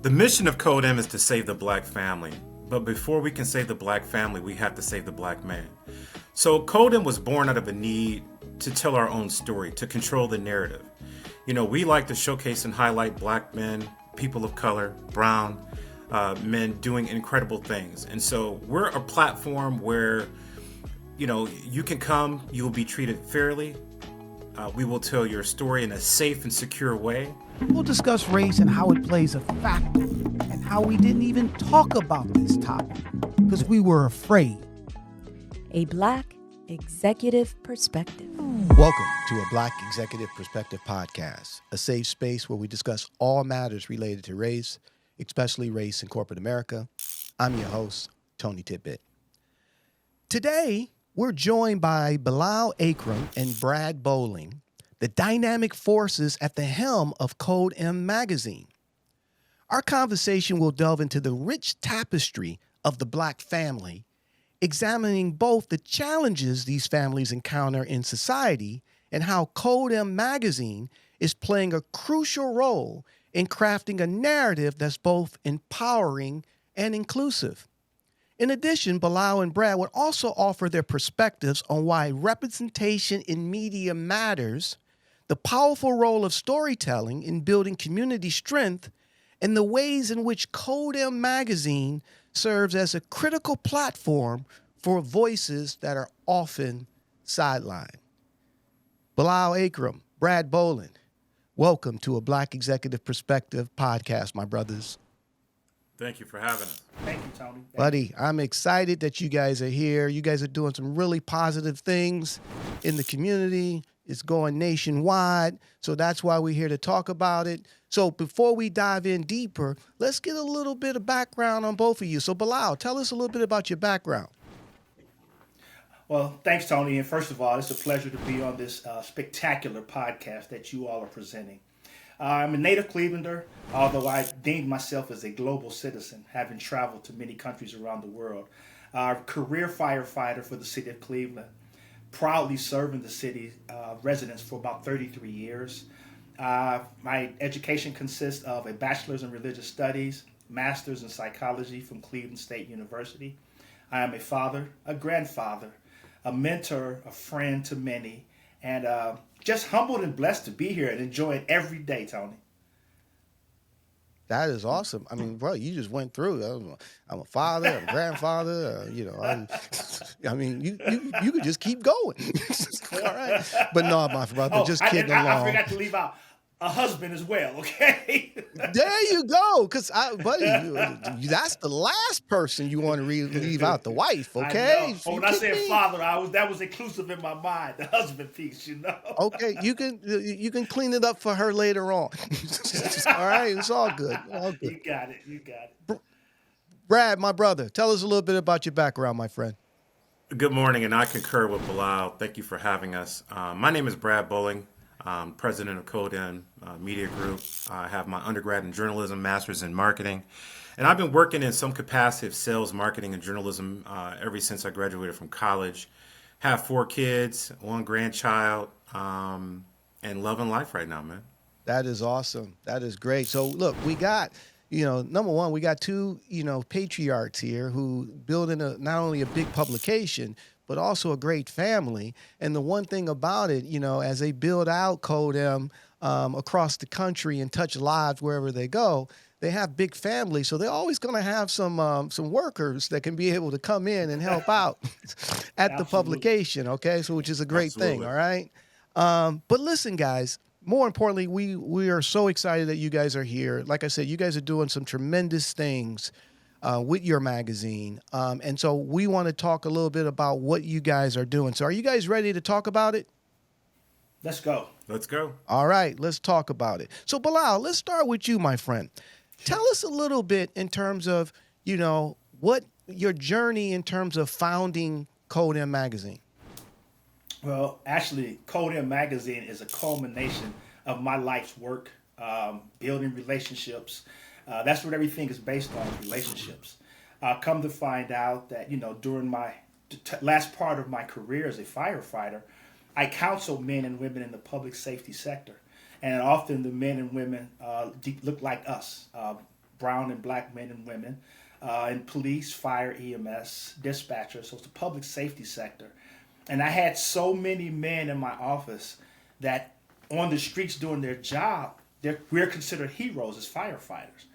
The mission of CODEM is to save the black family. But before we can save the black family, we have to save the black man. So CODEM was born out of a need to tell our own story, to control the narrative. You know, we like to showcase and highlight black men, people of color, brown men doing incredible things. And so we're a platform where, you know, you can come, you will be treated fairly. We will tell your story in a safe and secure way. We'll discuss race and how it plays a factor, and how we didn't even talk about this topic because we were afraid. A Black Executive Perspective. Welcome to a Black Executive Perspective podcast, a safe space where we discuss all matters related to race, especially race in corporate America. I'm your host, TonyTidbit. Today, we're joined by Bilal, Akram, and Brad Bowling, the dynamic forces at the helm of CODEM Magazine. Our conversation will delve into the rich tapestry of the black family, examining both the challenges these families encounter in society and how CODEM Magazine is playing a crucial role in crafting a narrative that's both empowering and inclusive. In addition, Bilal and Brad would also offer their perspectives on why representation in media matters, the powerful role of storytelling in building community strength, and the ways in which CODEM Magazine serves as a critical platform for voices that are often sidelined. Bilal, Akram, Brad Bowling, welcome to a Black Executive Perspective podcast, my brothers. Thank you for having us. Thank you, Tony. Buddy, I'm excited that you guys are here. You guys are doing some really positive things in the community. It's going nationwide, so that's why we're here to talk about it. So before we dive in deeper, let's get a little bit of background on both of you. So Bilal, tell us a little bit about your background. Well, thanks, Tony. And first of all, it's a pleasure to be on this spectacular podcast that you all are presenting. I'm a native Clevelander, although I deemed myself as a global citizen, having traveled to many countries around the world. Career firefighter for the city of Cleveland, proudly serving the city residents for about 33 years. My education consists of a bachelor's in religious studies, master's in psychology from Cleveland State University. I am a father, a grandfather, a mentor, a friend to many, and just humbled and blessed to be here and enjoy it every day, Tony. That is awesome. I mean, bro, you just went through. I'm a father, I'm a grandfather. I mean, you could just keep going. All right. But no, my brother, just kidding along. I forgot to leave out a husband as well, okay? There you go. Because, buddy, that's the last person you want to leave out, the wife, okay? When I said father, that was inclusive in my mind, the husband piece, you know? Okay, you can clean it up for her later on. All right, it's all good. All good. You got it. Brad, my brother, tell us a little bit about your background, my friend. Good morning, and I concur with Bilal. Thank you for having us. My name is Brad Bowling. I'm president of CODEM Media Group. I have my undergrad in journalism, master's in marketing, and I've been working in some capacity of sales, marketing, and journalism ever since I graduated from college. Have 4 kids, 1 grandchild, and loving life right now, man. That is awesome. That is great. So look, we got, number one, we got 2, patriarchs here who building not only a big publication, but also a great family. And the one thing about it, as they build out CODEM across the country and touch lives wherever they go, they have big families. So they're always going to have some workers that can be able to come in and help out at the publication. Okay. So, which is a great thing. All right. But listen, guys, more importantly, we are so excited that you guys are here. Like I said, you guys are doing some tremendous things with your magazine. And so we want to talk a little bit about what you guys are doing. So are you guys ready to talk about it? Let's go. Let's go. All right, let's talk about it. So Bilal, let's start with you, my friend. Tell us a little bit in terms of, what your journey in terms of founding CODEM Magazine. Well, actually, CODEM Magazine is a culmination of my life's work, building relationships. That's what everything is based on, relationships. Come to find out that, during my last part of my career as a firefighter, I counsel men and women in the public safety sector. And often the men and women look like us, brown and black men and women in police, fire, EMS, dispatchers. So it's the public safety sector. And I had so many men in my office that on the streets doing their job, we're considered heroes as firefighters.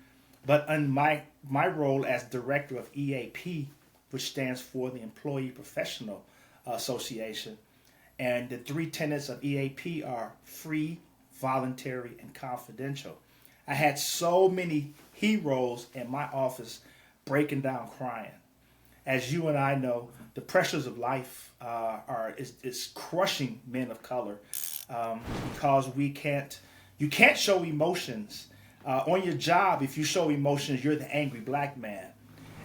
But in my role as director of EAP, which stands for the Employee Professional Association, and the three tenets of EAP are free, voluntary, and confidential. I had so many heroes in my office breaking down crying. As you and I know, the pressures of life is crushing men of color because you can't show emotions. On your job, if you show emotions, you're the angry black man.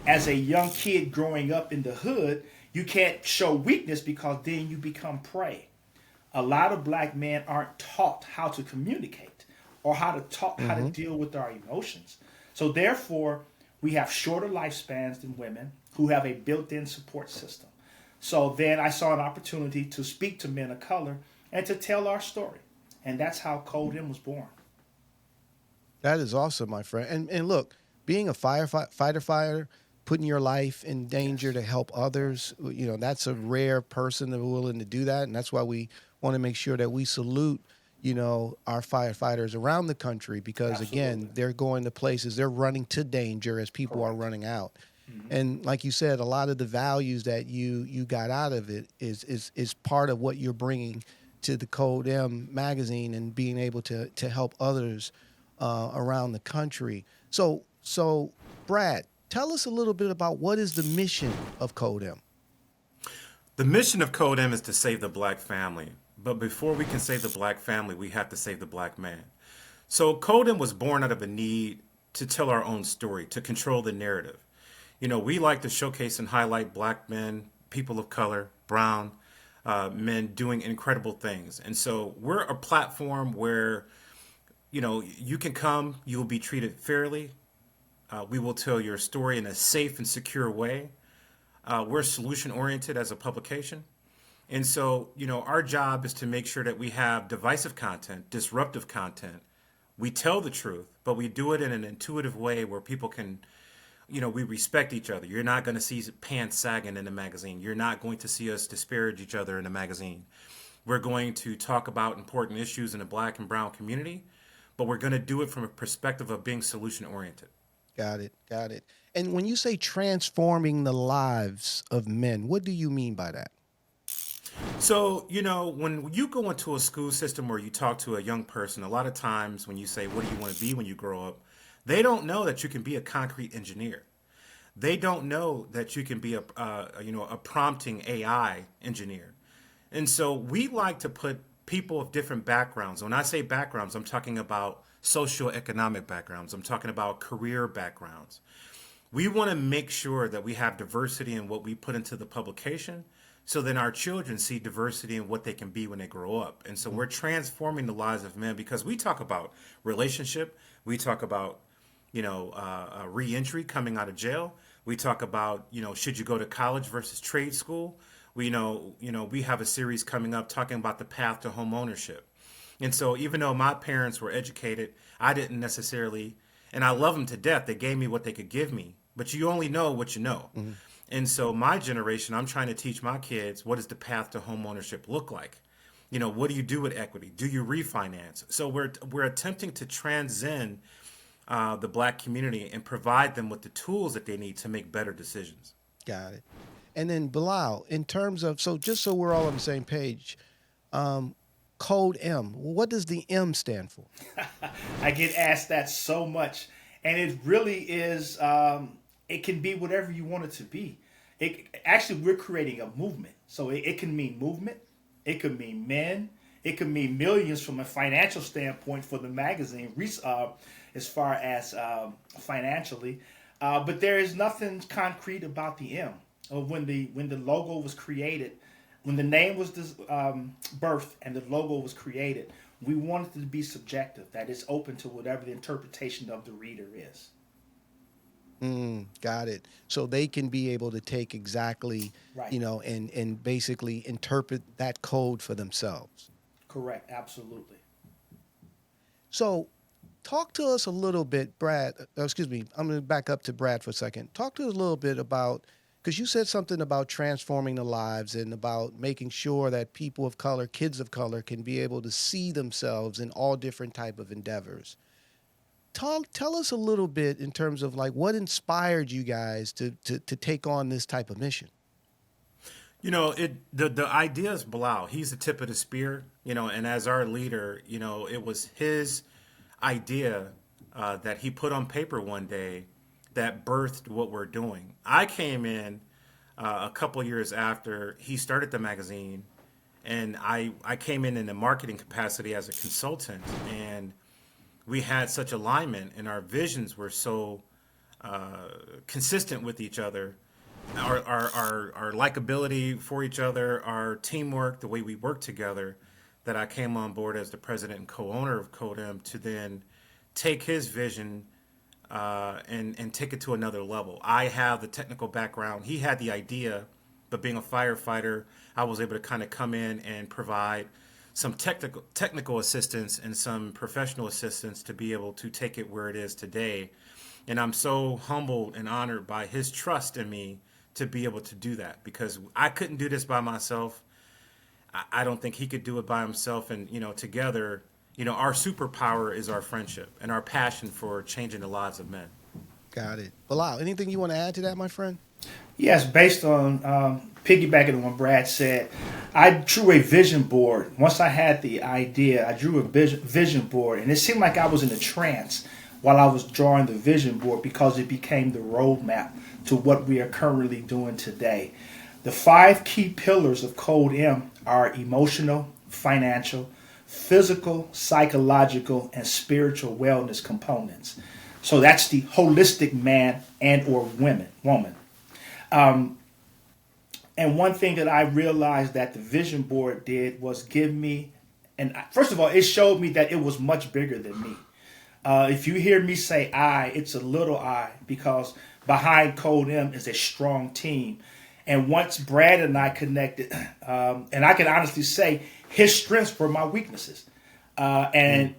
As a young kid growing up in the hood, you can't show weakness because then you become prey. A lot of black men aren't taught how to communicate or how to deal with our emotions. So therefore, we have shorter lifespans than women who have a built-in support system. So then I saw an opportunity to speak to men of color and to tell our story. And that's how CODEM was born. That is awesome, my friend. And look, being a fighter, putting your life in danger to help others, that's a rare person that are willing to do that. And that's why we want to make sure that we salute, our firefighters around the country because, again, they're going to places, they're running to danger as people are running out. Mm-hmm. And like you said, a lot of the values that you got out of it is part of what you're bringing to the CODEM Magazine and being able to help others around the country. So, Brad, tell us a little bit about what is the mission of CODEM. The mission of CODEM is to save the black family. But before we can save the black family, we have to save the black man. So CODEM was born out of a need to tell our own story, to control the narrative. We like to showcase and highlight black men, people of color, brown men doing incredible things. And so we're a platform where you can come, you will be treated fairly. We will tell your story in a safe and secure way. We're solution oriented as a publication. And so, our job is to make sure that we have divisive content, disruptive content. We tell the truth, but we do it in an intuitive way where people can, we respect each other. You're not going to see pants sagging in the magazine. You're not going to see us disparage each other in the magazine. We're going to talk about important issues in the black and brown community, but we're going to do it from a perspective of being solution-oriented. Got it. And when you say transforming the lives of men, what do you mean by that? So, when you go into a school system or you talk to a young person, a lot of times when you say, what do you want to be when you grow up? They don't know that you can be a concrete engineer. They don't know that you can be a prompting AI engineer. And so we like to put people of different backgrounds. When I say backgrounds, I'm talking about socioeconomic backgrounds. I'm talking about career backgrounds. We want to make sure that we have diversity in what we put into the publication, so then our children see diversity in what they can be when they grow up. And so we're transforming the lives of men because we talk about relationship. We talk about, reentry, coming out of jail. We talk about, should you go to college versus trade school? We we have a series coming up talking about the path to home ownership. And so even though my parents were educated, I didn't necessarily, and I love them to death. They gave me what they could give me, but you only know what you know. Mm-hmm. And so my generation, I'm trying to teach my kids, what does the path to home ownership look like? What do you do with equity? Do you refinance? So we're attempting to transcend the black community and provide them with the tools that they need to make better decisions. Got it. And then Bilal, in terms of, just so we're all on the same page, CODEM, what does the M stand for? I get asked that so much, and it really is. It can be whatever you want it to be. Actually, we're creating a movement. So it can mean movement. It could mean men. It could mean millions from a financial standpoint for the magazine, as far as financially. But there is nothing concrete about the M. When the logo was created, when the name was birthed and the logo was created, we wanted it to be subjective, that it's open to whatever the interpretation of the reader is. Got it. So they can be able to take exactly, right. And basically interpret that code for themselves. Correct. Absolutely. So Talk to us a little bit, Brad. Excuse me. I'm going to back up to Brad for a second. Talk to us a little bit about, because you said something about transforming the lives and about making sure that people of color, kids of color, can be able to see themselves in all different type of endeavors. Tell us a little bit in terms of like what inspired you guys to take on this type of mission. The idea is Bilal. He's the tip of the spear, and as our leader, it was his idea that he put on paper one day that birthed what we're doing. I came in a couple years after he started the magazine, and I came in a marketing capacity as a consultant, and we had such alignment, and our visions were so consistent with each other. Our likability for each other, our teamwork, the way we work together, that I came on board as the president and co-owner of CODEM to then take his vision and take it to another level. I have the technical background. He had the idea, but being a firefighter, I was able to kind of come in and provide some technical assistance and some professional assistance to be able to take it where it is today. And I'm so humbled and honored by his trust in me to be able to do that, because I couldn't do this by myself. I don't think he could do it by himself. And, together, our superpower is our friendship and our passion for changing the lives of men. Got it. Bilal, anything you want to add to that, my friend? Yes, based on piggybacking on what Brad said, I drew a vision board. Once I had the idea, I drew a vision board, and it seemed like I was in a trance while I was drawing the vision board, because it became the roadmap to what we are currently doing today. The 5 key pillars of CODEM are emotional, financial, physical, psychological, and spiritual wellness components. So that's the holistic man and or woman. And one thing that I realized that the vision board did was give me, and first of all, it showed me that it was much bigger than me. If you hear me say I, it's a little I, because behind CODEM is a strong team. And once Brad and I connected, and I can honestly say his strengths were my weaknesses, and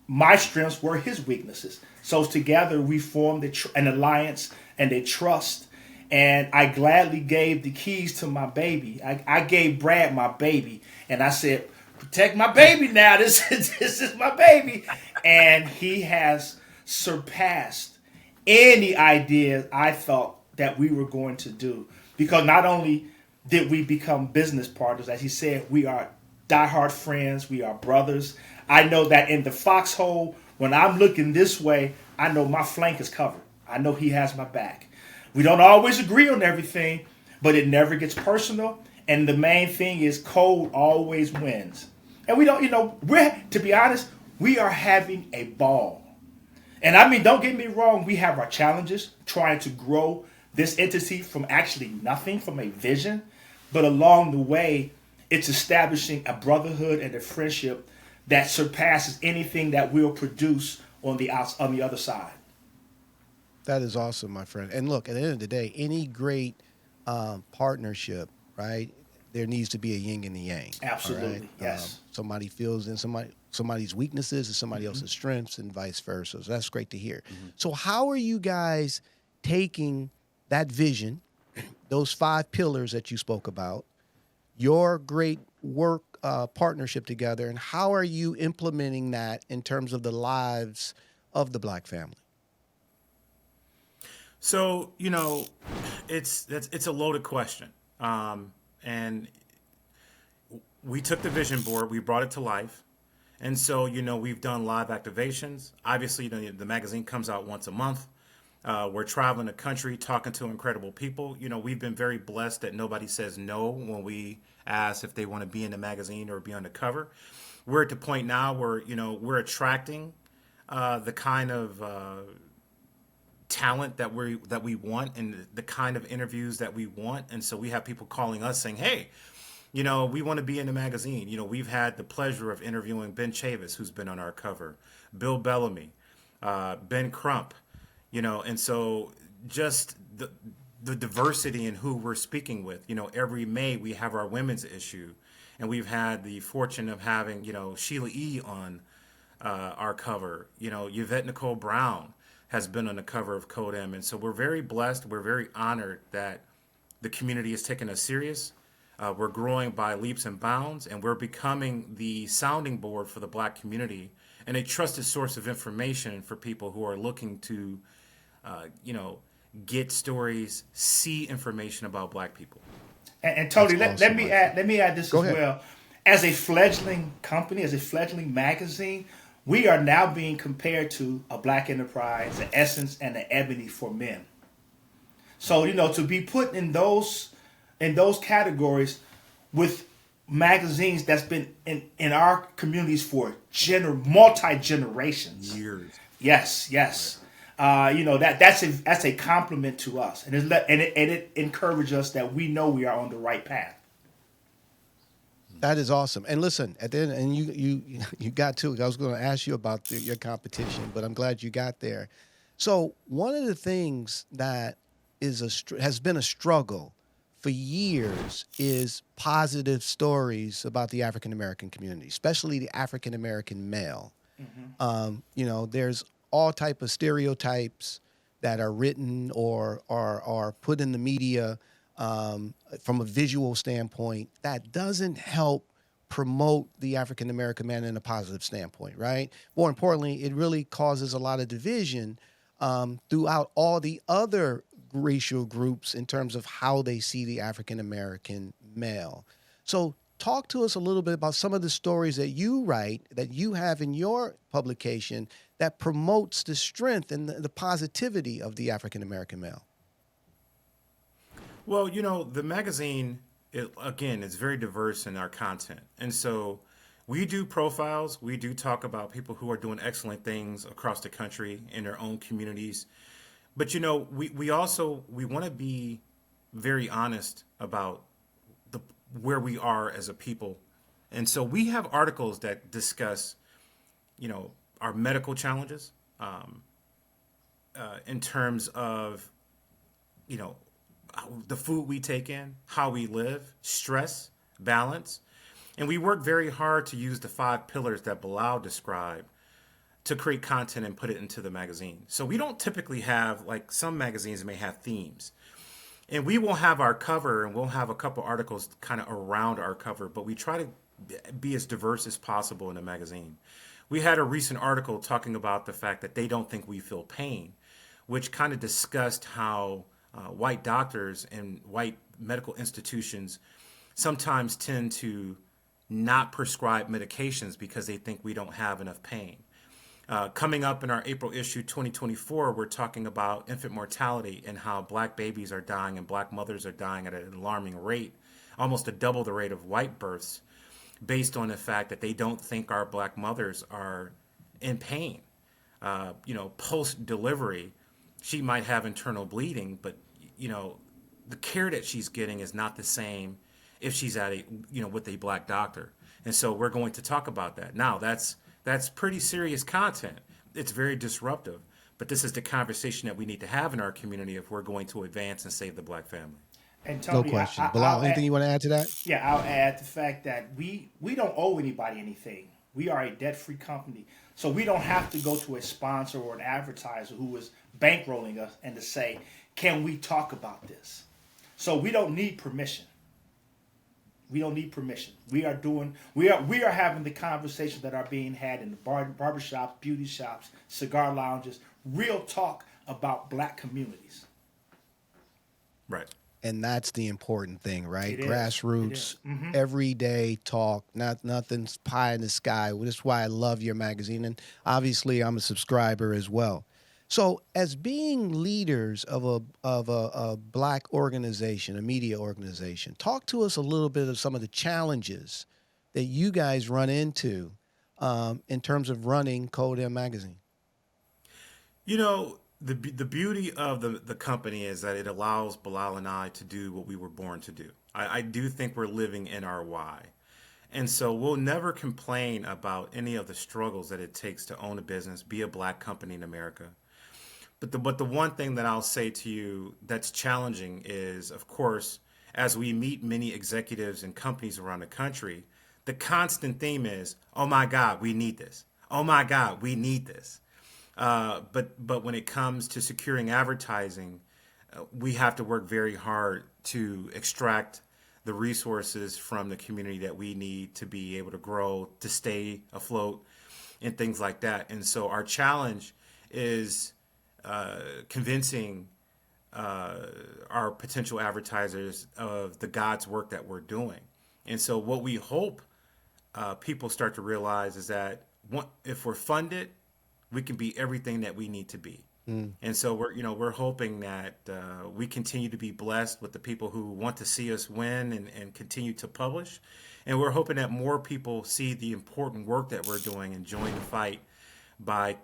my strengths were his weaknesses. So together we formed an alliance and a trust. And I gladly gave the keys to my baby. I gave Brad my baby, and I said, "Protect my baby now. This is my baby." And he has surpassed any idea I thought that we were going to do. Because not only did we become business partners, as he said, we are diehard friends, we are brothers. I know that in the foxhole, when I'm looking this way, I know my flank is covered. I know he has my back. We don't always agree on everything, but it never gets personal. And the main thing is code always wins. And we don't, to be honest, we are having a ball. And I mean, don't get me wrong, we have our challenges trying to grow this entity from actually nothing, from a vision. But along the way, it's establishing a brotherhood and a friendship that surpasses anything that we'll produce on the other side. That is awesome, my friend. And look, at the end of the day, any great partnership, right? There needs to be a yin and a yang. Absolutely, right? yes. Somebody feels in somebody's weaknesses and somebody else's strengths, and vice versa. So that's great to hear. So how are you guys taking that vision, those 5 pillars that you spoke about, your great work partnership together, and how are you implementing that in terms of the lives of the Black family? So, it's a loaded question. And we took the vision board, we brought it to life. And so, we've done live activations. Obviously, the magazine comes out once a month. We're traveling the country, talking to incredible people. We've been very blessed that nobody says no when we ask if they want to be in the magazine or be on the cover. We're at the point now where, we're attracting the kind of talent that we want, and the kind of interviews that we want. And so we have people calling us saying, "Hey, we want to be in the magazine." We've had the pleasure of interviewing Ben Chavis, who's been on our cover, Bill Bellamy, Ben Crump, and so just the diversity in who we're speaking with. Every May we have our women's issue, and we've had the fortune of having, Sheila E. on our cover. You know, Yvette Nicole Brown has been on the cover of CODEM. And so we're very blessed. We're very honored that the community is taking us serious. We're growing by leaps and bounds, and we're becoming the sounding board for the Black community and a trusted source of information for people who are looking to, get stories, see information about Black people. And Tony, That's let awesome, me Michael. add this Go as ahead. well. As a fledgling company, as a fledgling magazine, we are now being compared to a Black Enterprise, the Essence, and the Ebony for Men. So to be put in those categories with magazines that's been in our communities for multi generations. Years. Yes. That's a compliment to us, and it encourages us that we know we are on the right path. That is awesome. And listen, at the end, and you got to it. I was going to ask you about your competition, but I'm glad you got there. So one of the things that has been a struggle for years is positive stories about the African American community, especially the African American male. There's all type of stereotypes that are written or are put in the media from a visual standpoint that doesn't help promote the African American man in a positive standpoint, right? More importantly, it really causes a lot of division throughout all the other racial groups in terms of how they see the African American male. So talk to us a little bit about some of the stories that you write, that you have in your publication that promotes the strength and the positivity of the African American male. Well, the magazine, again, is very diverse in our content. And so we do profiles. We do talk about people who are doing excellent things across the country in their own communities. But, we want to be very honest about where we are as a people. And so we have articles that discuss, our medical challenges in terms of, the food we take in, how we live, stress, balance. And we work very hard to use the 5 pillars that Bilal described to create content and put it into the magazine. So we don't typically have, like some magazines may have themes. And we will have our cover and we'll have a couple articles kind of around our cover, but we try to be as diverse as possible in the magazine. We had a recent article talking about the fact that they don't think we feel pain, which kind of discussed how white doctors and white medical institutions sometimes tend to not prescribe medications because they think we don't have enough pain. Coming up in our April issue 2024, we're talking about infant mortality and how Black babies are dying and Black mothers are dying at an alarming rate, almost a double the rate of white births, based on the fact that they don't think our Black mothers are in pain. Post-delivery, she might have internal bleeding, but, the care that she's getting is not the same if she's at with a Black doctor. And so we're going to talk about that. Now, that's pretty serious content. It's very disruptive, but this is the conversation that we need to have in our community if we're going to advance and save the Black family. And Tony, No question. Bilal, anything you want to add to that? Yeah, I'll add the fact that we don't owe anybody anything. We are a debt-free company, so we don't have to go to a sponsor or an advertiser who is bankrolling us and to say, "Can we talk about this?" So we don't need permission. We don't need permission. We are having the conversations that are being had in the barbershops, beauty shops, cigar lounges, real talk about Black communities. Right. And that's the important thing, right? It is. Grassroots, everyday talk, nothing's pie in the sky. That's why I love your magazine. And obviously I'm a subscriber as well. So as being leaders of a Black organization, a media organization, talk to us a little bit of some of the challenges that you guys run into in terms of running CODEM Magazine. The beauty of the company is that it allows Bilal and I to do what we were born to do. I do think we're living in our why. And so we'll never complain about any of the struggles that it takes to own a business, be a Black company in America. But the one thing that I'll say to you that's challenging is, of course, as we meet many executives and companies around the country, the constant theme is, oh my God, we need this. oh my God, we need this. But when it comes to securing advertising, we have to work very hard to extract the resources from the community that we need to be able to grow, to stay afloat, and things like that. And so our challenge is convincing our potential advertisers of the God's work that we're doing. And so what we hope people start to realize is that if we're funded, we can be everything that we need to be. And so we're hoping that we continue to be blessed with the people who want to see us win and continue to publish. And we're hoping that more people see the important work that we're doing and join the fight by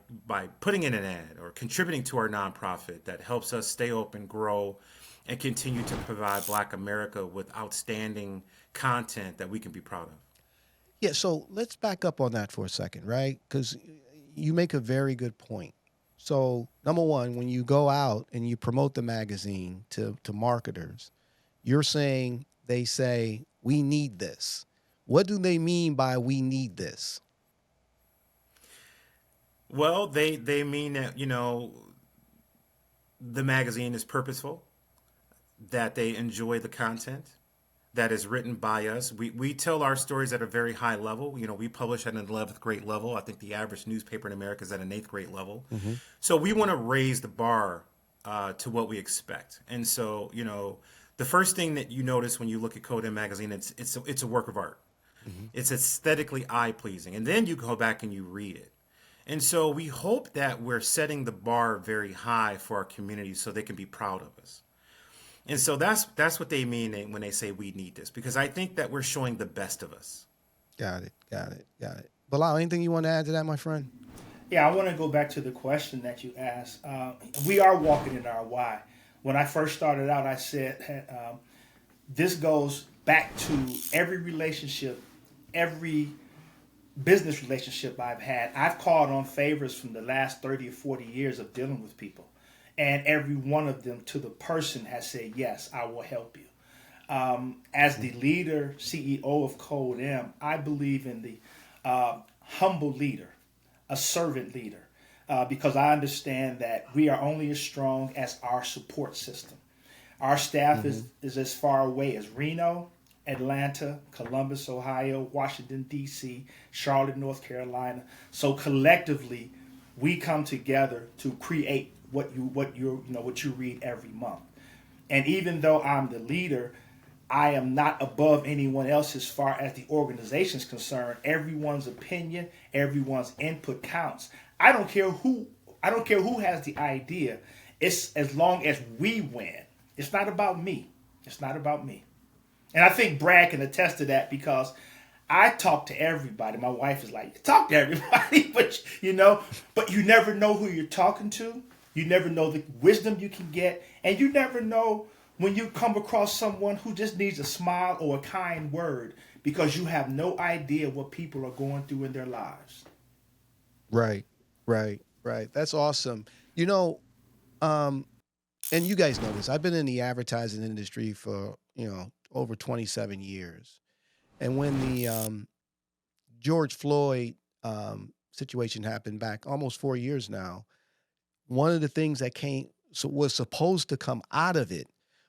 putting in an ad or contributing to our nonprofit that helps us stay open, grow, and continue to provide Black America with outstanding content that we can be proud of. Yeah, so let's back up on that for a second, right? Because you make a very good point. So, number one, when you go out and you promote the magazine to marketers, you're saying, they say, we need this. What do they mean by we need this? Well, they mean that, the magazine is purposeful, that they enjoy the content that is written by us. We tell our stories at a very high level. We publish at an 11th grade level. I think the average newspaper in America is at an 8th grade level. So we want to raise the bar to what we expect. And so, the first thing that you notice when you look at CODEM Magazine, it's a work of art. It's aesthetically eye-pleasing. And then you go back and you read it. And so we hope that we're setting the bar very high for our community so they can be proud of us. And so that's what they mean when they say we need this, because I think that we're showing the best of us. Got it. Bilal, anything you want to add to that, my friend? Yeah, I want to go back to the question that you asked. We are walking in our why. When I first started out, I said this goes back to every relationship, every business relationship I've had. I've called on favors from the last 30 or 40 years of dealing with people. And every one of them to the person has said, yes, I will help you. As the leader, CEO of CODEM, I believe in the humble leader, a servant leader, because I understand that we are only as strong as our support system. Our staff is as far away as Reno, Atlanta, Columbus, Ohio, Washington, D.C., Charlotte, North Carolina. So collectively, we come together to create what you read every month. And even though I'm the leader, I am not above anyone else as far as the organization is concerned. Everyone's opinion, everyone's input counts. I don't care who has the idea. It's as long as we win. It's not about me. It's not about me. And I think Brad can attest to that, because I talk to everybody. My wife is like, talk to everybody, but you never know who you're talking to. You never know the wisdom you can get, and you never know when you come across someone who just needs a smile or a kind word, because you have no idea what people are going through in their lives. Right. That's awesome. And you guys know this. I've been in the advertising industry for, over 27 years. And when the George Floyd situation happened back almost 4 years now, one of the things that was supposed to come out of it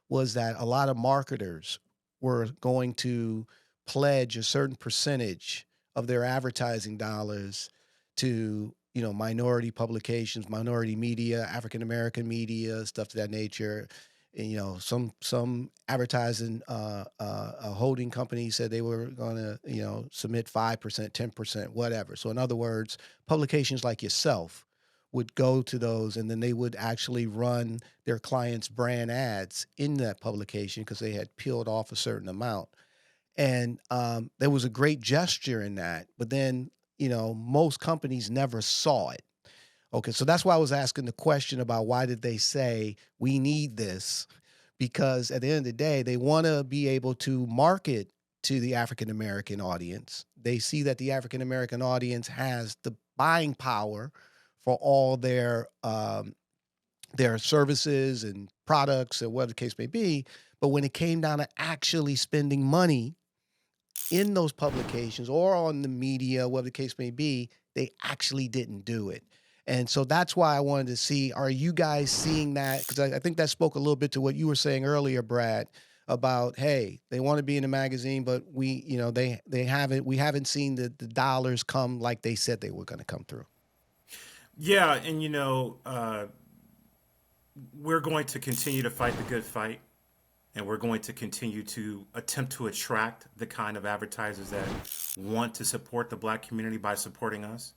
was that a lot of marketers were going to pledge a certain percentage of their advertising dollars to, minority publications, minority media, African American media, stuff to that nature. And, some advertising holding companies said they were going to, submit 5%, 10%, whatever. So in other words, publications like yourself would go to those, and then they would actually run their clients' brand ads in that publication because they had peeled off a certain amount. And there was a great gesture in that. But then, most companies never saw it. Okay, so that's why I was asking the question about why did they say we need this? Because at the end of the day, they want to be able to market to the African American audience. They see that the African American audience has the buying power for all their services and products and whatever the case may be. But when it came down to actually spending money in those publications or on the media, whatever the case may be, they actually didn't do it. And so that's why I wanted to see, are you guys seeing that? Because I think that spoke a little bit to what you were saying earlier, Brad, about, hey, they want to be in the magazine, but we, we haven't seen the dollars come like they said they were going to come through. Yeah, and we're going to continue to fight the good fight, and we're going to continue to attempt to attract the kind of advertisers that want to support the Black community by supporting us.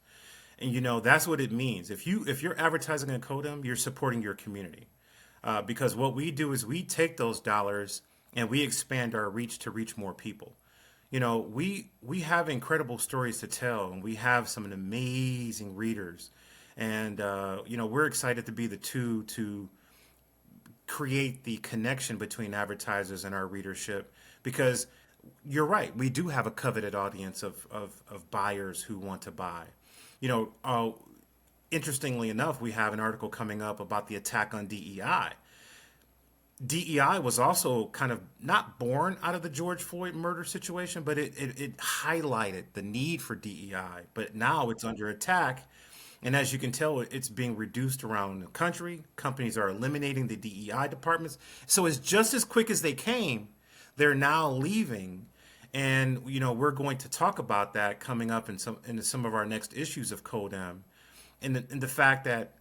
And that's what it means. If you're advertising in CODEM, you're supporting your community, because what we do is we take those dollars and we expand our reach to reach more people. We have incredible stories to tell, and we have some amazing readers. And, we're excited to be the two to create the connection between advertisers and our readership, because you're right. We do have a coveted audience of buyers who want to buy. Interestingly enough, we have an article coming up about the attack on DEI. DEI was also kind of not born out of the George Floyd murder situation, but it highlighted the need for DEI. But now it's under attack. And as you can tell, it's being reduced around the country. Companies are eliminating the DEI departments. So it's just as quick as they came, they're now leaving. And, we're going to talk about that coming up in some of our next issues of CODEM. And the fact that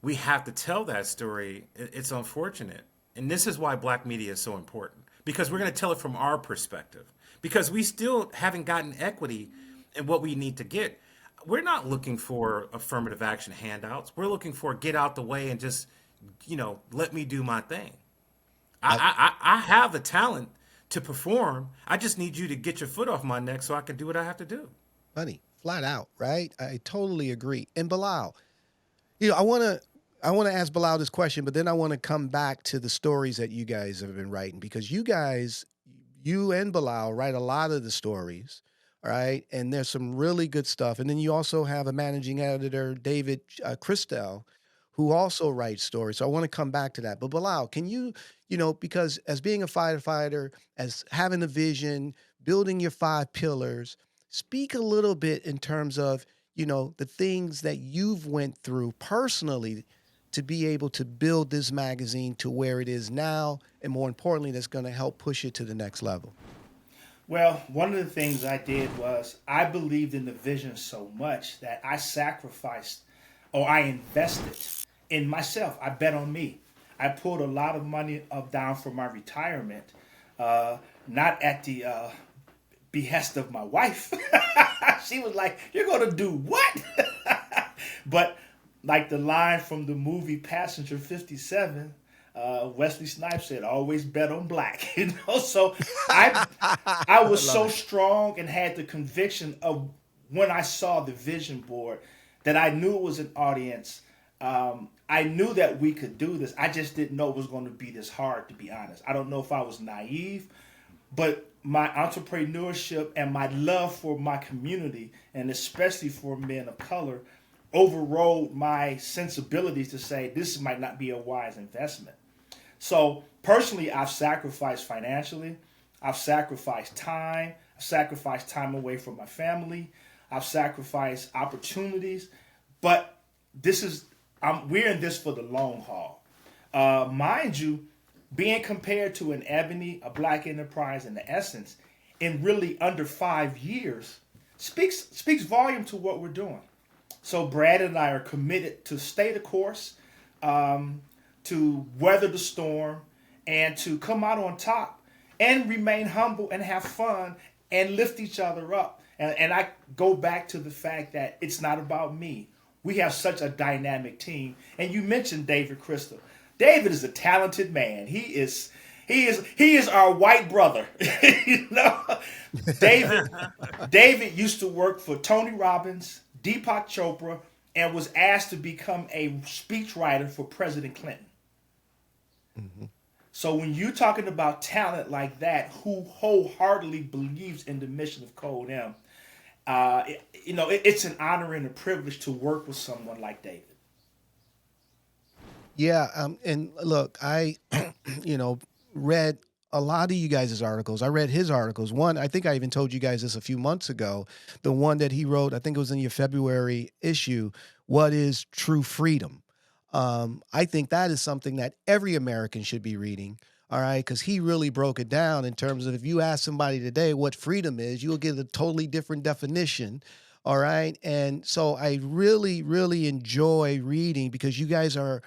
we have to tell that story, it's unfortunate. And this is why Black media is so important, because we're going to tell it from our perspective, because we still haven't gotten equity in what we need to get. We're not looking for affirmative action handouts. We're looking for get out the way and just, let me do my thing. I have the talent to perform. I just need you to get your foot off my neck so I can do what I have to do. Funny, flat out, right? I totally agree. And Bilal, I want to ask Bilal this question, but then I want to come back to the stories that you guys have been writing, because you and Bilal write a lot of the stories. Right. And there's some really good stuff. And then you also have a managing editor, David Christel, who also writes stories. So I want to come back to that. But Bilal, can you, because as being a firefighter, as having a vision, building your 5 pillars, speak a little bit in terms of, the things that you've went through personally to be able to build this magazine to where it is now. And more importantly, that's going to help push it to the next level. Well, one of the things I did was I believed in the vision so much that I sacrificed, or I invested in myself. I bet on me. I pulled a lot of money down for my retirement, not at the behest of my wife. She was like, "You're going to do what?" But like the line from the movie Passenger 57, Wesley Snipes said, "Always bet on black." So I was so strong and had the conviction of when I saw the vision board that I knew it was an audience. I knew that we could do this. I just didn't know it was going to be this hard, to be honest. I don't know if I was naive, but my entrepreneurship and my love for my community, and especially for men of color, overrode my sensibilities to say this might not be a wise investment. So personally, I've sacrificed financially. I've sacrificed time. I've sacrificed time away from my family. I've sacrificed opportunities. But we're in this for the long haul. Mind you, being compared to an Ebony, a Black enterprise, and the Essence in really under 5 years speaks volume to what we're doing. So Brad and I are committed to stay the course, to weather the storm, and to come out on top and remain humble and have fun and lift each other up. And I go back to the fact that it's not about me. We have such a dynamic team. And you mentioned David Crystal. David is a talented man. He is our white brother. David used to work for Tony Robbins, Deepak Chopra, and was asked to become a speechwriter for President Clinton. Mm-hmm. So when you're talking about talent like that, who wholeheartedly believes in the mission of CODEM, it's an honor and a privilege to work with someone like David. Yeah, and look, I, read a lot of you guys' articles. I read his articles. One, I think I even told you guys this a few months ago. The one that he wrote, I think it was in your February issue, What is True Freedom? I think that is something that every American should be reading. All right, because he really broke it down in terms of if you ask somebody today what freedom is, you'll get a totally different definition. All right. And so I really, really enjoy reading because you guys are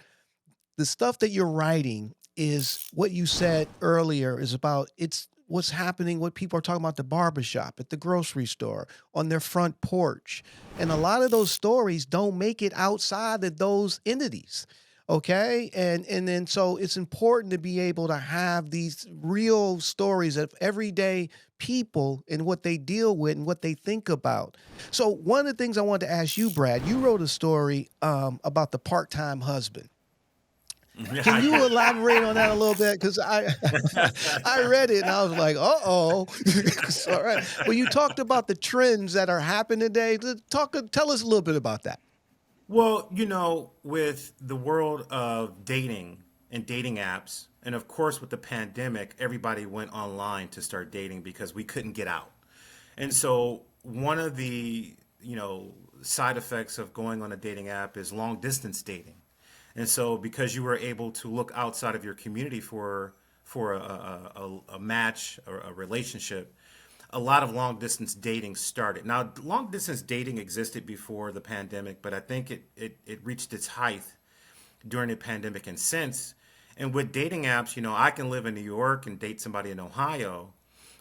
the stuff that you're writing is what you said earlier is about it's what's happening, what people are talking about at the barbershop, at the grocery store, on their front porch. And a lot of those stories don't make it outside of those entities. Okay. And then so it's important to be able to have these real stories of everyday people and what they deal with and what they think about. So one of the things I wanted to ask you, Brad, you wrote a story about the part-time husband. Can you elaborate on that a little bit? Because I I read it and I was like, uh-oh. All right. Well, you talked about the trends that are happening today. Tell us a little bit about that. Well, with the world of dating and dating apps, and of course with the pandemic, everybody went online to start dating because we couldn't get out. And so one of the, side effects of going on a dating app is long distance dating. And so because you were able to look outside of your community for a match or a relationship, a lot of long distance dating started. Now, long distance dating existed before the pandemic, but I think it reached its height during the pandemic and since. And with dating apps, I can live in New York and date somebody in Ohio.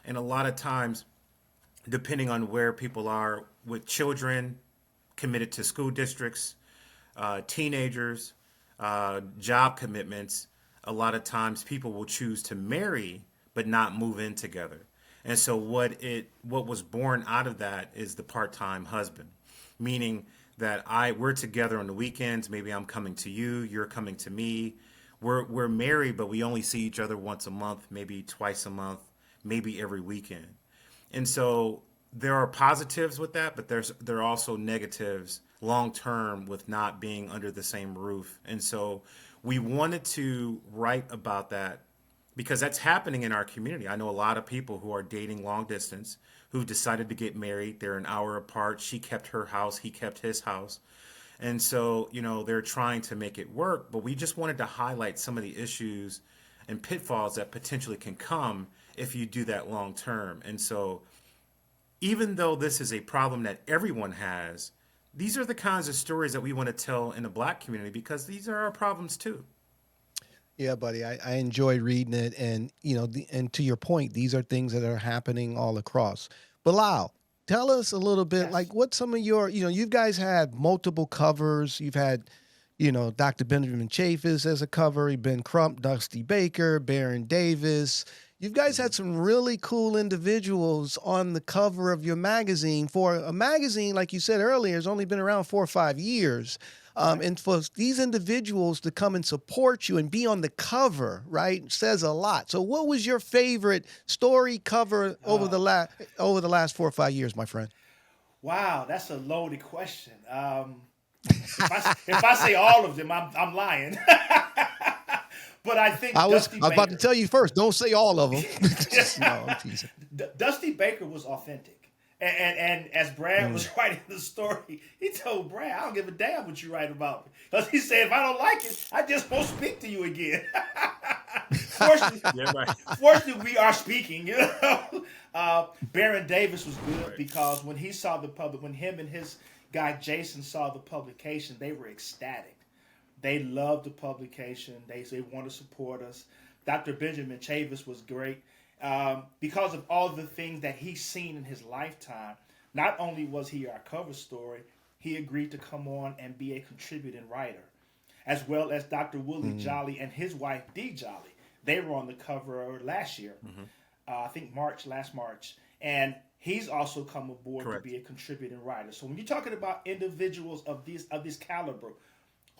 And a lot of times, depending on where people are with children committed to school districts, teenagers, job commitments, a lot of times people will choose to marry but not move in together. And so what was born out of that is the part-time husband, meaning that we're together on the weekends. Maybe I'm coming to you, you're coming to me. We're married, but we only see each other once a month, maybe twice a month, maybe every weekend. And so there are positives with that, but there are also negatives long term with not being under the same roof. And so we wanted to write about that because that's happening in our community. I know a lot of people who are dating long distance who decided to get married. They're an hour apart. She kept her house, he kept his house. And so, they're trying to make it work, but we just wanted to highlight some of the issues and pitfalls that potentially can come if you do that long term. And so even though this is a problem that everyone has, these are the kinds of stories that we want to tell in the Black community because these are our problems too. Yeah, buddy, I enjoy reading it. And, and to your point, these are things that are happening all across. Bilal, tell us a little bit, like what some of your, you guys had multiple covers. You've had, Dr. Benjamin Chaffetz as a cover, Ben Crump, Dusty Baker, Baron Davis. You guys had some really cool individuals on the cover of your magazine. For a magazine, like you said earlier, has only been around 4 or 5 years. And for these individuals to come and support you and be on the cover, right, says a lot. So what was your favorite story cover over the last 4 or 5 years, my friend? Wow, that's a loaded question. If I say all of them, I'm lying. But I think I was about to tell you first. Don't say all of them. No, I'm teasing. Dusty Baker was authentic, and as Brad was writing the story, he told Brad, "I don't give a damn what you write about me," because he said, "If I don't like it, I just won't speak to you again." Fortunately, we are speaking. Baron Davis was good because when he saw when him and his guy Jason saw the publication, they were ecstatic. They loved the publication. They want to support us. Dr. Benjamin Chaffetz was great because of all the things that he's seen in his lifetime. Not only was he our cover story, he agreed to come on and be a contributing writer, as well as Dr. Willie Jolly and his wife Dee Jolly. They were on the cover last year, I think last March, and he's also come aboard to be a contributing writer. So when you're talking about individuals of this caliber,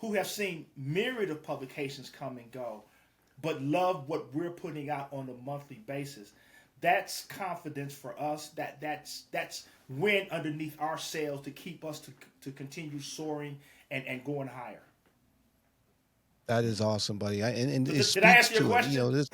who have seen myriad of publications come and go, but love what we're putting out on a monthly basis. That's confidence for us. That's wind underneath our sails to keep us to continue soaring and going higher. That is awesome, buddy. And did I answer your question?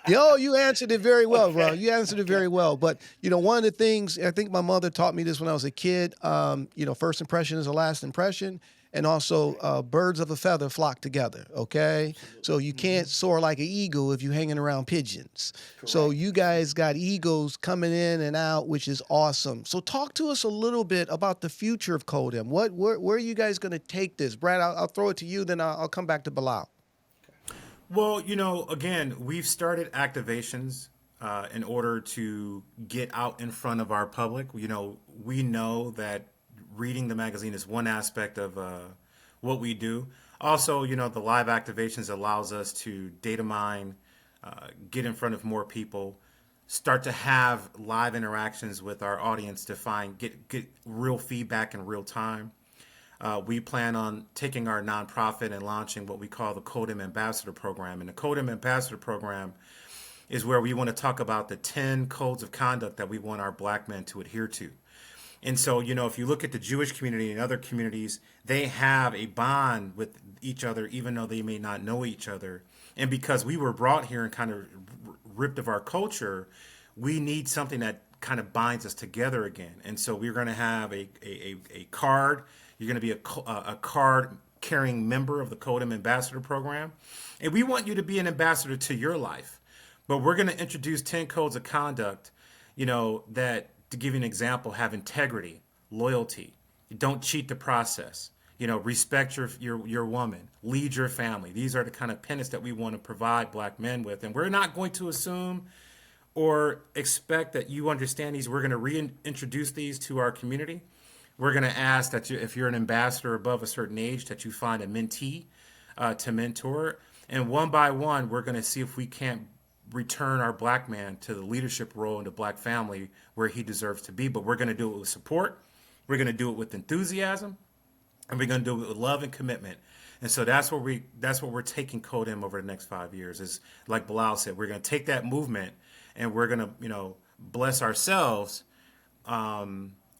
Yo, you answered it very well, bro. You answered it very well. But, one of the things, I think my mother taught me this when I was a kid, first impression is the last impression. And also, birds of a feather flock together, okay? So you can't soar like an eagle if you're hanging around pigeons. So you guys got eagles coming in and out, which is awesome. So talk to us a little bit about the future of CODEM. Where are you guys going to take this? Brad, I'll throw it to you, then I'll come back to Bilal. Well, again, we've started activations in order to get out in front of our public. We know that reading the magazine is one aspect of what we do. Also, the live activations allows us to data mine, get in front of more people, start to have live interactions with our audience to get real feedback in real time. We plan on taking our nonprofit and launching what we call the CODEM Ambassador Program. And the CODEM Ambassador Program is where we want to talk about the 10 codes of conduct that we want our black men to adhere to. And so, if you look at the Jewish community and other communities, they have a bond with each other, even though they may not know each other. And because we were brought here and kind of ripped of our culture, we need something that kind of binds us together again. And so we're going to have a card. You're going to be a card-carrying member of the CODEM Ambassador Program. And we want you to be an ambassador to your life. But we're going to introduce 10 codes of conduct, that, to give you an example, have integrity, loyalty. Don't cheat the process. Respect your woman, lead your family. These are the kind of tenets that we want to provide black men with. And we're not going to assume or expect that you understand these. We're going to reintroduce these to our community. We're going to ask that if you're an ambassador above a certain age, that you find a mentee to mentor. And one by one, we're going to see if we can't return our black man to the leadership role in the black family where he deserves to be. But we're going to do it with support. We're going to do it with enthusiasm, and we're going to do it with love and commitment. And so that's what we're taking CODEM over the next 5 years. Is like Bilal said, we're going to take that movement and we're going to bless ourselves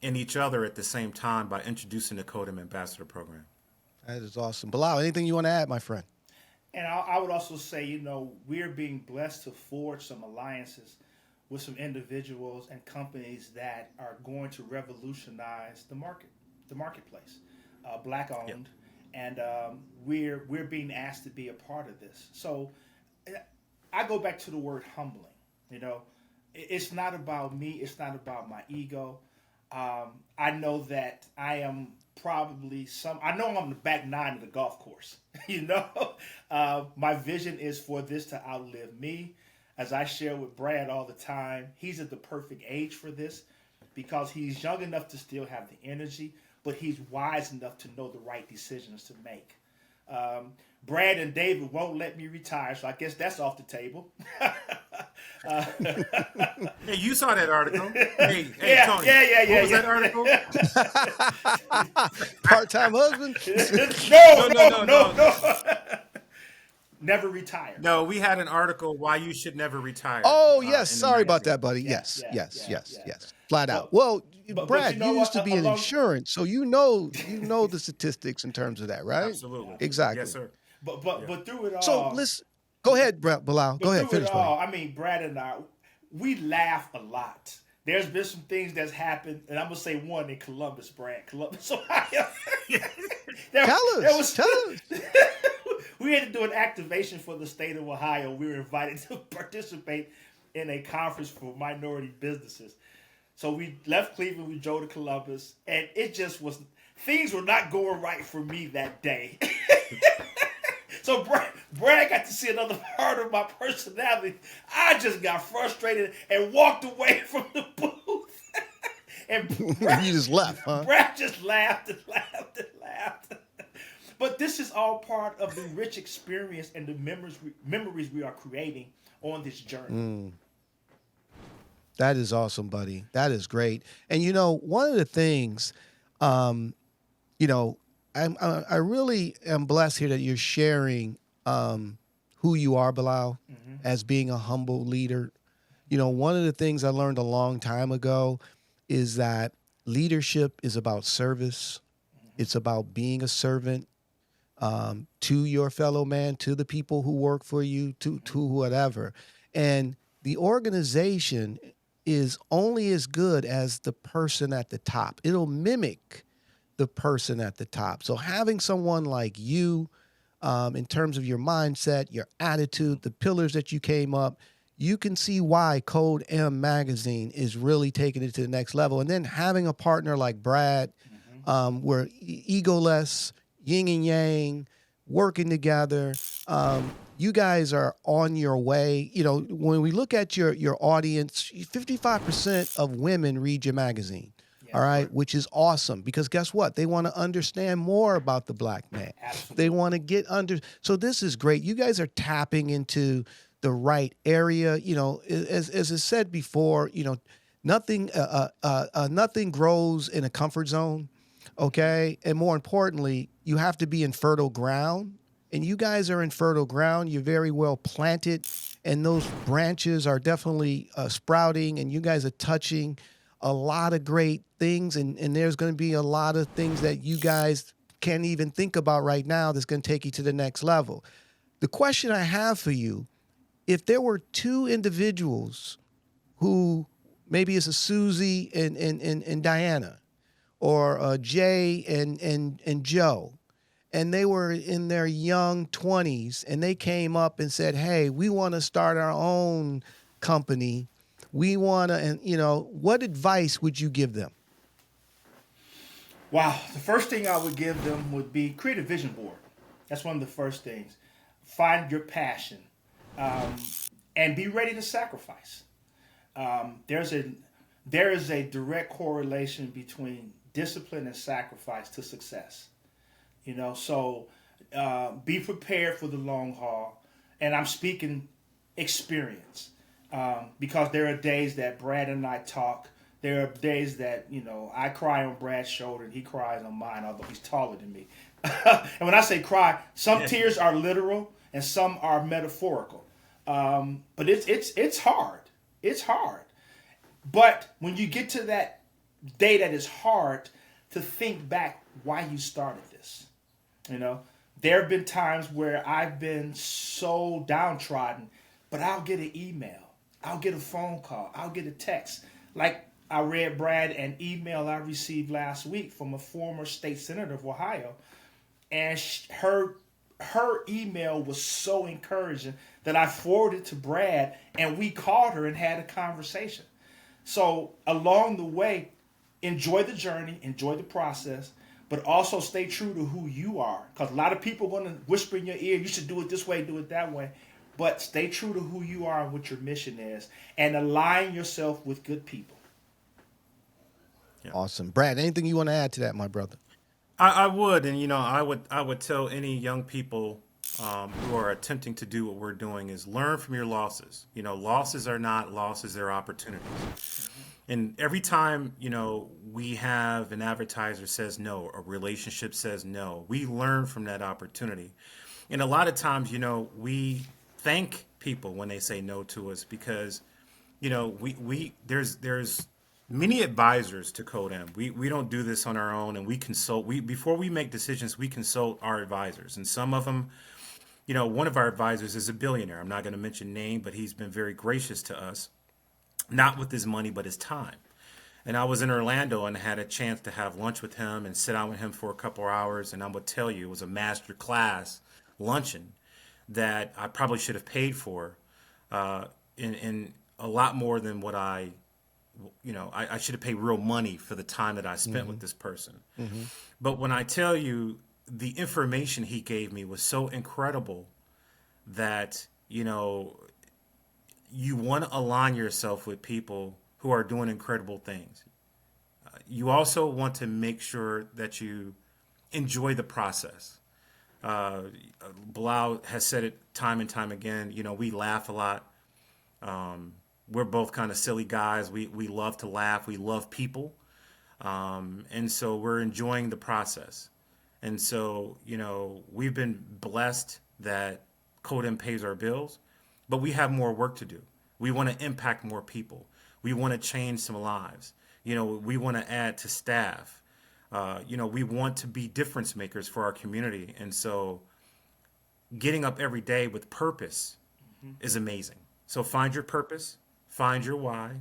and each other at the same time by introducing the CODEM Ambassador Program. That is awesome. Bilal, anything you want to add, my friend? And I would also say, we're being blessed to forge some alliances with some individuals and companies that are going to revolutionize the marketplace, black owned, and we're being asked to be a part of this. So I go back to the word humbling. It's not about me. It's not about my ego. I know that I am probably I know I'm the back nine of the golf course. My vision is for this to outlive me. As I share with Brad all the time, he's at the perfect age for this because he's young enough to still have the energy, but he's wise enough to know the right decisions to make. Brad and David won't let me retire, so I guess that's off the table. Hey, you saw that article. Hey, Yeah, Tony. yeah. What was that article? Part-time husband? No. Never retire. No, we had an article why you should never retire. Oh, in yes. the Sorry about magazine. that, buddy. Yeah, Yes. Flat out. Well, but Brad, you know you used what? to be in insurance, so you know the statistics in terms of that, right? Absolutely. Exactly. Yes, sir. But through it all. So let's go ahead, Bilal. Go ahead, through finish. it all, Brad and I, we laugh a lot. There's been some things that's happened, and I'm gonna say one in Columbus, Ohio. Tell us. We had to do an activation for the state of Ohio. We were invited to participate in a conference for minority businesses. So we left Cleveland, we drove to Columbus, and it just was, things were not going right for me that day. So Brad got to see another part of my personality. I just got frustrated and walked away from the booth. And Brad, you just left, huh? Brad just laughed and laughed and laughed. But this is all part of the rich experience and the memories we are creating on this journey. That is awesome, buddy. That is great. And one of the things, I really am blessed here that you're sharing who you are, Bilal, as being a humble leader. One of the things I learned a long time ago is that leadership is about service. It's about being a servant to your fellow man, to the people who work for you, to whatever. And the organization is only as good as the person at the top. It'll mimic the person at the top. So having someone like you, in terms of your mindset, your attitude, the pillars that you came up, you can see why CODEM Magazine is really taking it to the next level. And then having a partner like Brad, we're egoless, yin and yang, working together. You guys are on your way. You know, when we look at your audience, 55% of women read your magazine. Yeah, All right, correct. which is awesome because guess what? They want to understand more about the black man. Absolutely. They want to get under. So this is great. You guys are tapping into the right area. You know, as I said before, you know, nothing grows in a comfort zone. Okay, and more importantly, you have to be in fertile ground. And you guys are in fertile ground. You're very well planted, and those branches are definitely sprouting. And you guys are touching a lot of great things, and there's going to be a lot of things that you guys can't even think about right now that's going to take you to the next level. The question I have for you, if there were two individuals who maybe it's a Susie and Diana, or Jay and Joe, and they were in their young 20s and they came up and said, hey, we want to start our own company. We want to, and you know, what advice would you give them? Wow. The first thing I would give them would be create a vision board. That's one of the first things. Find your passion, and be ready to sacrifice. There is a direct correlation between discipline and sacrifice to success. You know, so be prepared for the long haul. And I'm speaking experience, because there are days that Brad and I talk. There are days that, you know, I cry on Brad's shoulder and he cries on mine, although he's taller than me. And when I say cry, some tears are literal and some are metaphorical. But it's hard. It's hard. But when you get to that day that is hard, to think back why you started this. You know, there have been times where I've been so downtrodden, but I'll get an email, I'll get a phone call, I'll get a text. Like I read Brad an email I received last week from a former state senator of Ohio, and her email was so encouraging that I forwarded to Brad, and we called her and had a conversation. So along the way, enjoy the journey, enjoy the process, but also stay true to who you are. Because a lot of people want to whisper in your ear, you should do it this way, do it that way. But stay true to who you are and what your mission is, and align yourself with good people. Yeah. Awesome. Brad, anything you want to add to that, my brother? I would, and you know, I would tell any young people who are attempting to do what we're doing is learn from your losses. You know, losses are not losses; they're opportunities. And every time, you know, we have an advertiser says no, a relationship says no, we learn from that opportunity. And a lot of times, you know, we thank people when they say no to us because, you know, there's many advisors to CODEM. We don't do this on our own, and we consult. Before we make decisions, we consult our advisors, and some of them, you know, one of our advisors is a billionaire. I'm not going to mention name, but he's been very gracious to us. Not with his money, but his time. And I was in Orlando and had a chance to have lunch with him and sit down with him for a couple of hours. And I would tell you, it was a master class luncheon that I probably should have paid for in a lot more than what I should have paid real money for the time that I spent with this person. Mm-hmm. But when I tell you the information he gave me was so incredible that, you know, you want to align yourself with people who are doing incredible things. You also want to make sure that you enjoy the process. Bilal has said it time and time again. You know, we laugh a lot. We're both kind of silly guys. We love to laugh. We love people. And so we're enjoying the process. And so, you know, we've been blessed that CODEM pays our bills. But we have more work to do. We want to impact more people. We want to change some lives. You know, we want to add to staff. You know, we want to be difference makers for our community. And so getting up every day with purpose is amazing. So find your purpose, find your why,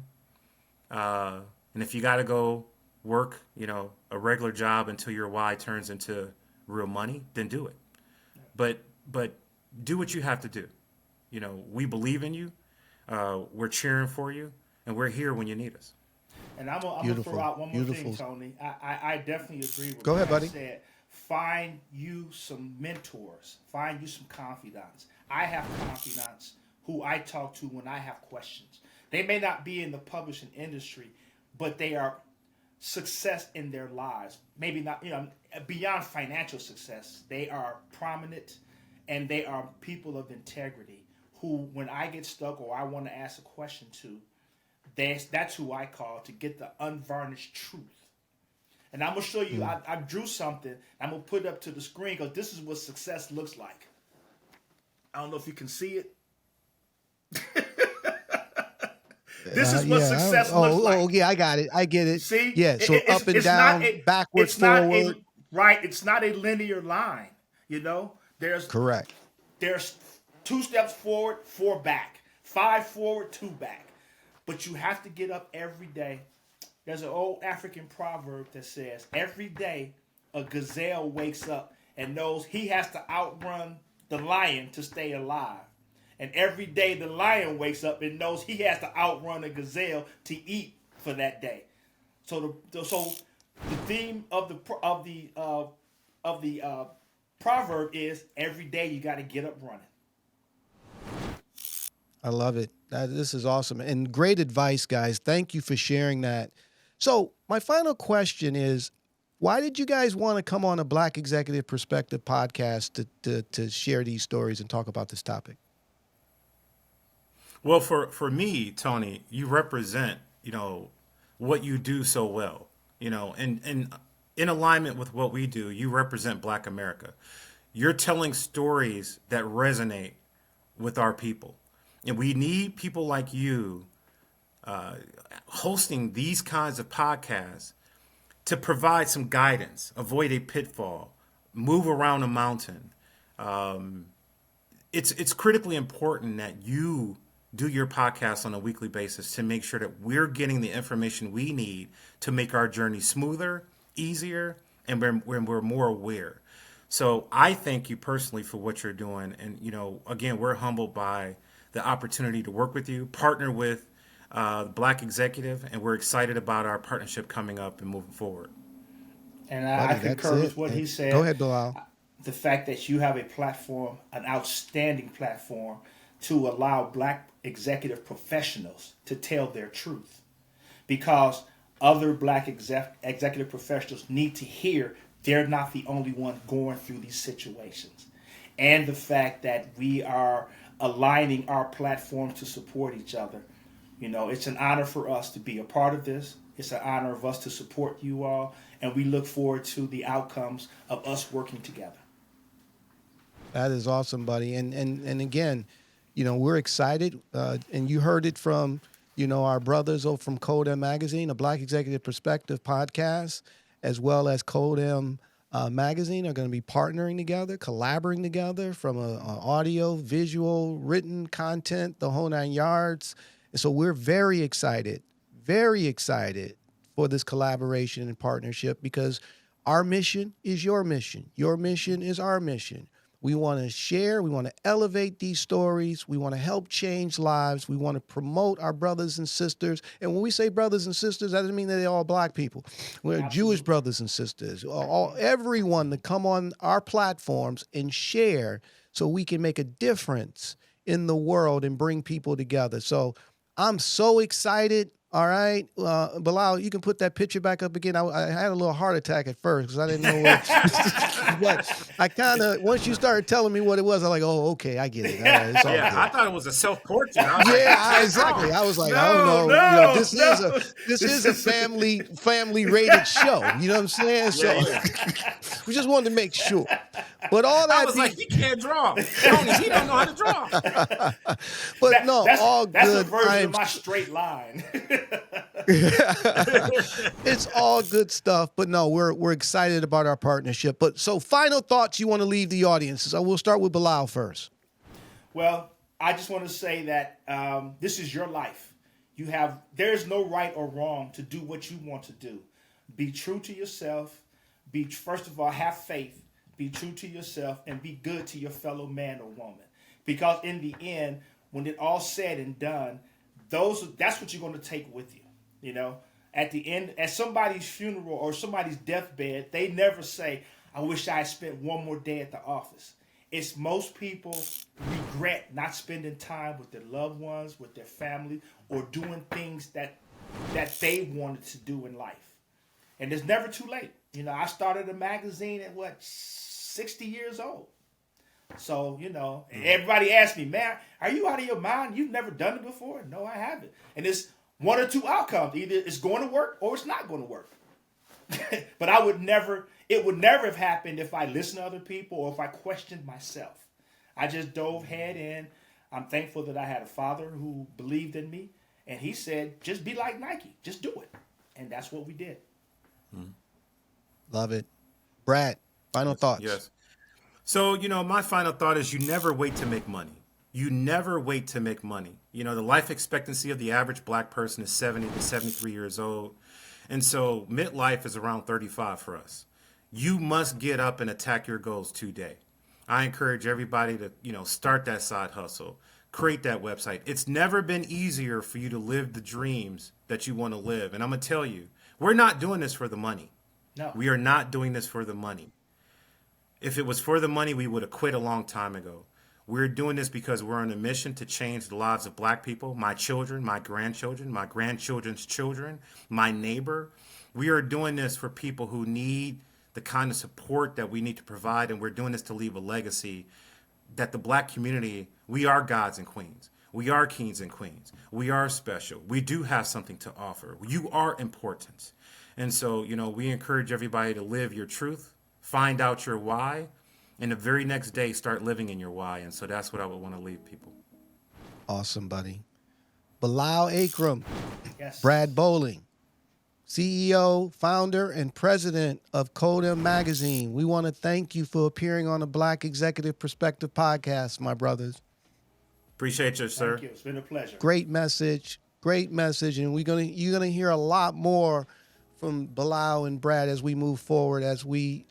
and if you got to go work, a regular job until your why turns into real money, then do it. But do what you have to do. We believe in you. We're cheering for you, and we're here when you need us. And I'm gonna throw out one more thing, Tony. I definitely agree with Go ahead, what buddy. you said. Find you some mentors. Find you some confidants. I have confidants who I talk to when I have questions. They may not be in the publishing industry, but they are success in their lives. Maybe not, beyond financial success. They are prominent, and they are people of integrity who, when I get stuck or I want to ask a question to, that's who I call to get the unvarnished truth. And I'm going to show you, I drew something. I'm going to put it up to the screen because this is what success looks like. I don't know if you can see it. This is what success looks like. Oh, yeah, I got it. I get it. See? Yeah, so up and down, backwards, forward. Right, it's not a linear line, Correct. There's 2 steps forward, 4 back. 5 forward, 2 back. But you have to get up every day. There's an old African proverb that says, every day a gazelle wakes up and knows he has to outrun the lion to stay alive. And every day the lion wakes up and knows he has to outrun a gazelle to eat for that day. So the theme of the proverb is every day you got to get up running. I love it. This is awesome. And great advice, guys. Thank you for sharing that. So my final question is, why did you guys want to come on a Black Executive Perspective podcast to share these stories and talk about this topic? Well, for me, Tony, you represent, what you do so well, and in alignment with what we do, you represent Black America. You're telling stories that resonate with our people. And we need people like you hosting these kinds of podcasts to provide some guidance, avoid a pitfall, move around a mountain. It's critically important that you do your podcast on a weekly basis to make sure that we're getting the information we need to make our journey smoother, easier, and we're more aware. So I thank you personally for what you're doing. And, again, we're humbled by the opportunity to work with you, partner with Black Executive, and we're excited about our partnership coming up and moving forward. And I concur with what he said. Go ahead, Bilal. The fact that you have a platform, an outstanding platform, to allow Black executive professionals to tell their truth. Because other Black executive professionals need to hear they're not the only one going through these situations. And the fact that we are aligning our platforms to support each other. It's an honor for us to be a part of this. It's an honor of us to support you all. And we look forward to the outcomes of us working together. That is awesome, buddy. And again, we're excited. And you heard it from, our brothers over from CODEM Magazine, a Black Executive Perspective podcast, as well as CODEM Magazine are going to be partnering together, collaborating together from a audio, visual, written content, the whole 9 yards. And so we're very excited for this collaboration and partnership because our mission is your mission. Your mission is our mission. We want to share. We want to elevate these stories. We want to help change lives. We want to promote our brothers and sisters. And when we say brothers and sisters, that doesn't mean that they're all Black people. We're Absolutely. Jewish brothers and sisters. Everyone to come on our platforms and share so we can make a difference in the world and bring people together. So I'm so excited. All right. Bilal, you can put that picture back up again. I had a little heart attack at first because I didn't know what. But I kind of, once you started telling me what it was, I'm like, oh, okay, I get it. All right, it's all good. I thought it was a self-portrait. Exactly. I was like, I don't know. This is a family rated show. You know what I'm saying? So we just wanted to make sure. But all that I was like, he can't draw. Tony, he don't know how to draw. But all good. That's a version of my straight line. It's all good stuff, but no, we're excited about our partnership. But so final thoughts you want to leave the audience. So we'll start with Bilal first. Well, I just want to say that this is your life. There's no right or wrong to do what you want to do. Be true to yourself. First of all, have faith. Be true to yourself and be good to your fellow man or woman. Because in the end, when it all said and done, that's what you're going to take with you. You know, at the end, at somebody's funeral or somebody's deathbed, they never say, I wish I had spent one more day at the office. It's most people regret not spending time with their loved ones, with their family, or doing things that they wanted to do in life. And it's never too late. You know, I started a magazine at 60 years old. So, you know, everybody asks me, man, are you out of your mind? You've never done it before? No, I haven't. And it's one or two outcomes. Either it's going to work or it's not going to work. But it would never have happened if I listened to other people or if I questioned myself. I just dove head in. I'm thankful that I had a father who believed in me. And he said, just be like Nike. Just do it. And that's what we did. Love it. Brad, final thoughts. Yes. So, you know, my final thought is you never wait to make money. You never wait to make money. You know, the life expectancy of the average black person is 70 to 73 years old. And so midlife is around 35 for us. You must get up and attack your goals today. I encourage everybody to, you know, start that side hustle, create that website. It's never been easier for you to live the dreams that you want to live. And I'm going to tell you, we're not doing this for the money. No. We are not doing this for the money. If it was for the money, we would have quit a long time ago. We're doing this because we're on a mission to change the lives of black people, my children, my grandchildren's children, my neighbor. We are doing this for people who need the kind of support that we need to provide, and we're doing this to leave a legacy that the black community, we are gods and queens. We are kings and queens. We are special. We do have something to offer. You are important. And so, you know, we encourage everybody to live your truth, find out your why, and the very next day start living in your why. And so that's what I would want to leave people. Awesome, buddy. Bilal Akram, Yes. Brad Bowling, CEO, founder, and president of CODEM Magazine. We want to thank you for appearing on the Black Executive Perspective podcast, my brothers. Appreciate you, sir. Thank you. It's been a pleasure. Great message, and you're gonna hear a lot more from Bilal and Brad as we move forward, as we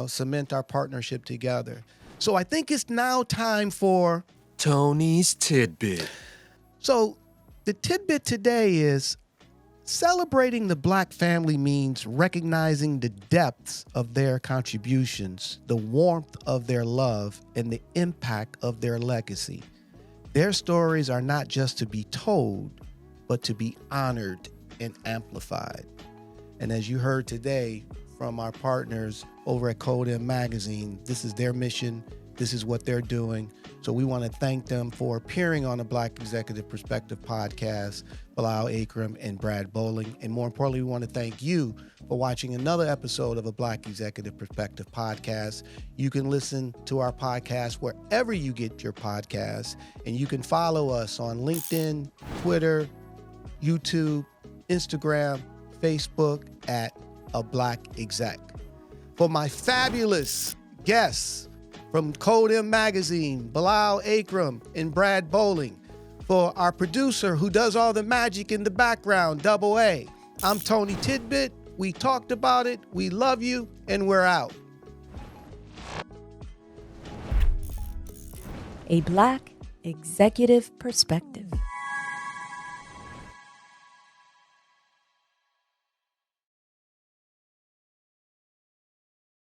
cement our partnership together. So I think it's now time for Tony's Tidbit. So the tidbit today is celebrating the black family means recognizing the depths of their contributions, the warmth of their love, and the impact of their legacy. Their stories are not just to be told, but to be honored and amplified. And as you heard today from our partners over at CODEM Magazine, this is their mission. This is what they're doing. So we want to thank them for appearing on the Black Executive Perspective podcast, Bilal Akram and Brad Bowling. And more importantly, we want to thank you for watching another episode of a Black Executive Perspective podcast. You can listen to our podcast wherever you get your podcasts, and you can follow us on LinkedIn, Twitter, YouTube, Instagram, Facebook at A Black Exec. For my fabulous guests from CODEM Magazine, Bilal Akram and Brad Bowling. For our producer who does all the magic in the background, Double A, I'm Tony Tidbit. We talked about it. We love you, and we're out. A Black Executive Perspective.